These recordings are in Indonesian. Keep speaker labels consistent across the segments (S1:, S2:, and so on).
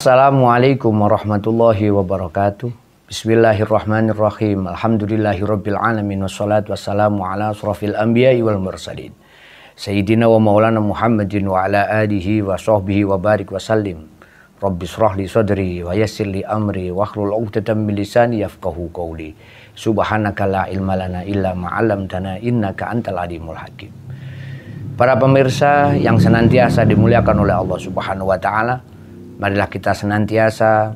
S1: Assalamualaikum warahmatullahi wabarakatuh. Bismillahirrahmanirrahim. Alhamdulillahirabbil alamin wassalatu wassalamu ala asrofil anbiya'i wal mursalin. Sayyidina wa maulana Muhammadin wa ala alihi wa sahbihi wa barik wa sallim. Rabbi shrah li sadri wa yassir li amri wa hlul 'uqdatam min lisani yafqahu qawli. Subhanaka la ilma lana illa ma 'allamtana innaka antal alimul hakim. Para pemirsa yang senantiasa dimuliakan oleh Allah Subhanahu wa taala, marilah kita senantiasa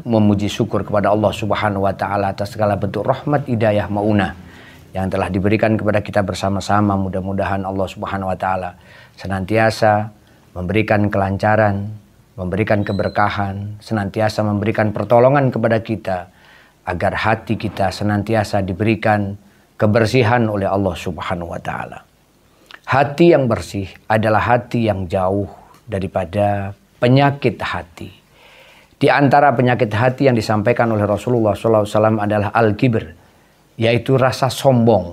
S1: memuji syukur kepada Allah Subhanahu wa taala atas segala bentuk rahmat, hidayah, maunah yang telah diberikan kepada kita bersama-sama. Mudah-mudahan Allah Subhanahu wa taala senantiasa memberikan kelancaran, memberikan keberkahan, senantiasa memberikan pertolongan kepada kita agar hati kita senantiasa diberikan kebersihan oleh Allah Subhanahu wa taala. Hati yang bersih adalah hati yang jauh daripada penyakit hati. Di antara penyakit hati yang disampaikan oleh Rasulullah SAW adalah al-kibr, yaitu rasa sombong.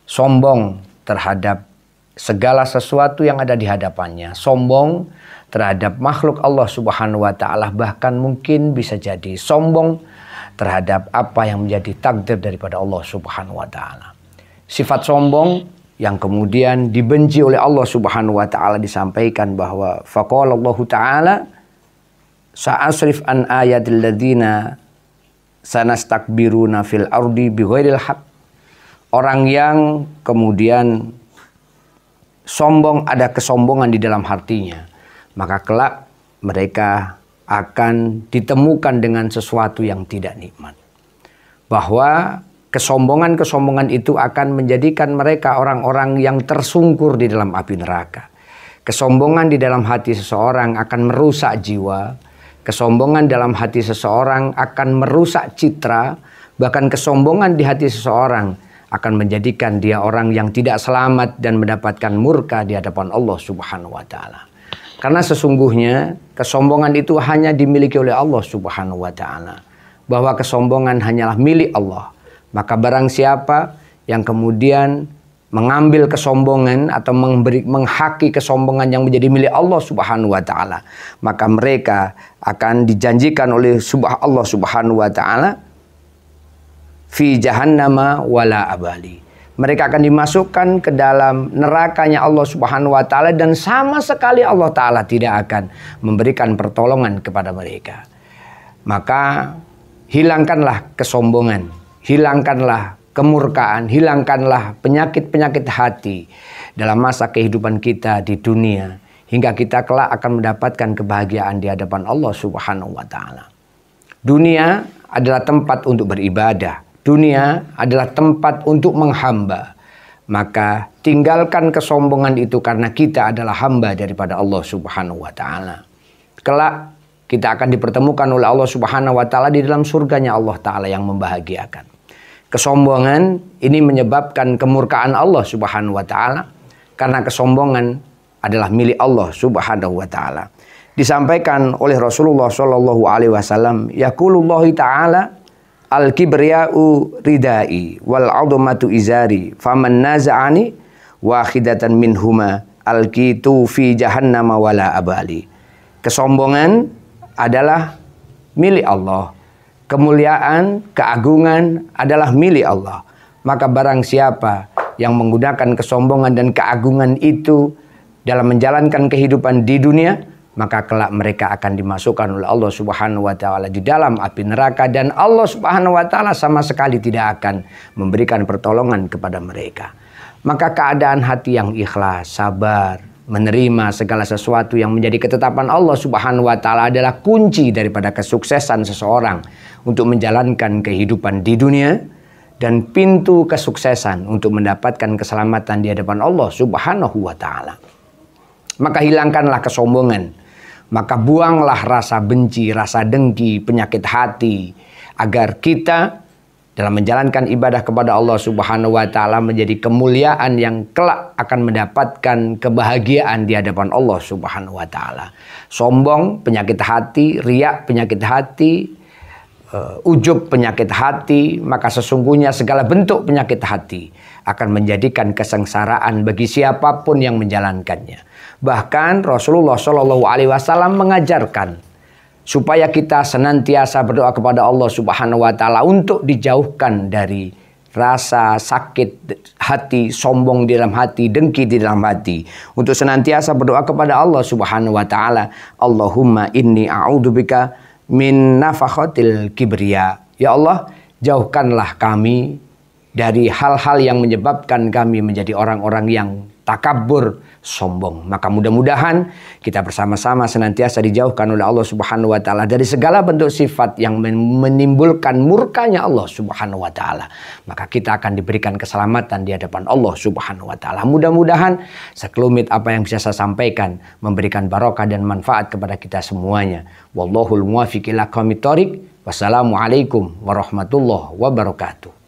S1: Sombong terhadap segala sesuatu yang ada di hadapannya. Sombong terhadap makhluk Allah Subhanahu wa taala, bahkan mungkin bisa jadi sombong terhadap apa yang menjadi takdir daripada Allah Subhanahu wa taala. Sifat sombong yang kemudian dibenci oleh Allah Subhanahu wa taala disampaikan bahwa faqala Allah taala sa'asrif an ayatil ladzina sanastakbiruna fil ardi bighairil haq. Orang yang kemudian sombong, ada kesombongan di dalam hatinya, maka kelak mereka akan ditemukan dengan sesuatu yang tidak nikmat. Bahwa kesombongan-kesombongan itu akan menjadikan mereka orang-orang yang tersungkur di dalam api neraka. Kesombongan di dalam hati seseorang akan merusak jiwa. Kesombongan dalam hati seseorang akan merusak citra. Bahkan kesombongan di hati seseorang akan menjadikan dia orang yang tidak selamat dan mendapatkan murka di hadapan Allah Subhanahu wa taala. Karena sesungguhnya kesombongan itu hanya dimiliki oleh Allah Subhanahu wa taala. Bahwa kesombongan hanyalah milik Allah. Maka barang siapa yang kemudian mengambil kesombongan atau menghaki kesombongan yang menjadi milik Allah Subhanahu wa taala, maka mereka akan dijanjikan oleh Allah Subhanahu wa taala fi jahannama wala abali. Mereka akan dimasukkan ke dalam nerakanya Allah Subhanahu wa taala dan sama sekali Allah taala tidak akan memberikan pertolongan kepada mereka. Maka hilangkanlah kesombongan, hilangkanlah kemurkaan, hilangkanlah penyakit-penyakit hati dalam masa kehidupan kita di dunia, hingga kita kelak akan mendapatkan kebahagiaan di hadapan Allah Subhanahu wa taala. Dunia adalah tempat untuk beribadah. Dunia adalah tempat untuk menghamba. Maka tinggalkan kesombongan itu karena kita adalah hamba daripada Allah Subhanahu wa taala. Kelak kita akan dipertemukan oleh Allah Subhanahu wa taala di dalam surganya Allah taala yang membahagiakan. Kesombongan ini menyebabkan kemurkaan Allah Subhanahu wa taala karena kesombongan adalah milik Allah Subhanahu wa taala. Disampaikan oleh Rasulullah sallallahu alaihi wasallam, yaqulullah taala al-kibriya'u ridai wal 'azmatu izari faman naza'ani wahidatan minhuma alqitu fi jahannama wala abali. Kesombongan adalah milik Allah. Kemuliaan, keagungan adalah milik Allah. Maka barang siapa yang menggunakan kesombongan dan keagungan itu dalam menjalankan kehidupan di dunia, maka kelak mereka akan dimasukkan oleh Allah Subhanahu wa taala di dalam api neraka, dan Allah Subhanahu wa taala sama sekali tidak akan memberikan pertolongan kepada mereka. Maka keadaan hati yang ikhlas, sabar, menerima segala sesuatu yang menjadi ketetapan Allah Subhanahu wa taala adalah kunci daripada kesuksesan seseorang untuk menjalankan kehidupan di dunia, dan pintu kesuksesan untuk mendapatkan keselamatan di hadapan Allah Subhanahu wa taala. Maka hilangkanlah kesombongan, maka buanglah rasa benci, rasa dengki, penyakit hati, agar kita dalam menjalankan ibadah kepada Allah Subhanahu wa taala menjadi kemuliaan yang kelak akan mendapatkan kebahagiaan di hadapan Allah Subhanahu wa taala. Sombong penyakit hati, riya penyakit hati, ujub, penyakit hati, maka sesungguhnya segala bentuk penyakit hati akan menjadikan kesengsaraan bagi siapapun yang menjalankannya. Bahkan Rasulullah Shallallahu Alaihi Wasallam mengajarkan supaya kita senantiasa berdoa kepada Allah Subhanahu Wa Taala untuk dijauhkan dari rasa sakit hati, sombong di dalam hati, dengki di dalam hati. Untuk senantiasa berdoa kepada Allah Subhanahu Wa Taala, Allahumma inni a'udzubika min nafakhatil kibriya. Ya Allah, jauhkanlah kami dari hal-hal yang menyebabkan kami menjadi orang-orang yang takabur, sombong. Maka mudah-mudahan kita bersama-sama senantiasa dijauhkan oleh Allah Subhanahu wa taala dari segala bentuk sifat yang menimbulkan murkanya Allah Subhanahu wa taala. Maka kita akan diberikan keselamatan di hadapan Allah Subhanahu wa taala. Mudah-mudahan sekelumit apa yang bisa saya sampaikan memberikan barokah dan manfaat kepada kita semuanya. Wallahul muwaffiq ila aqwamit thoriq. Wassalamualaikum warahmatullahi wabarakatuh.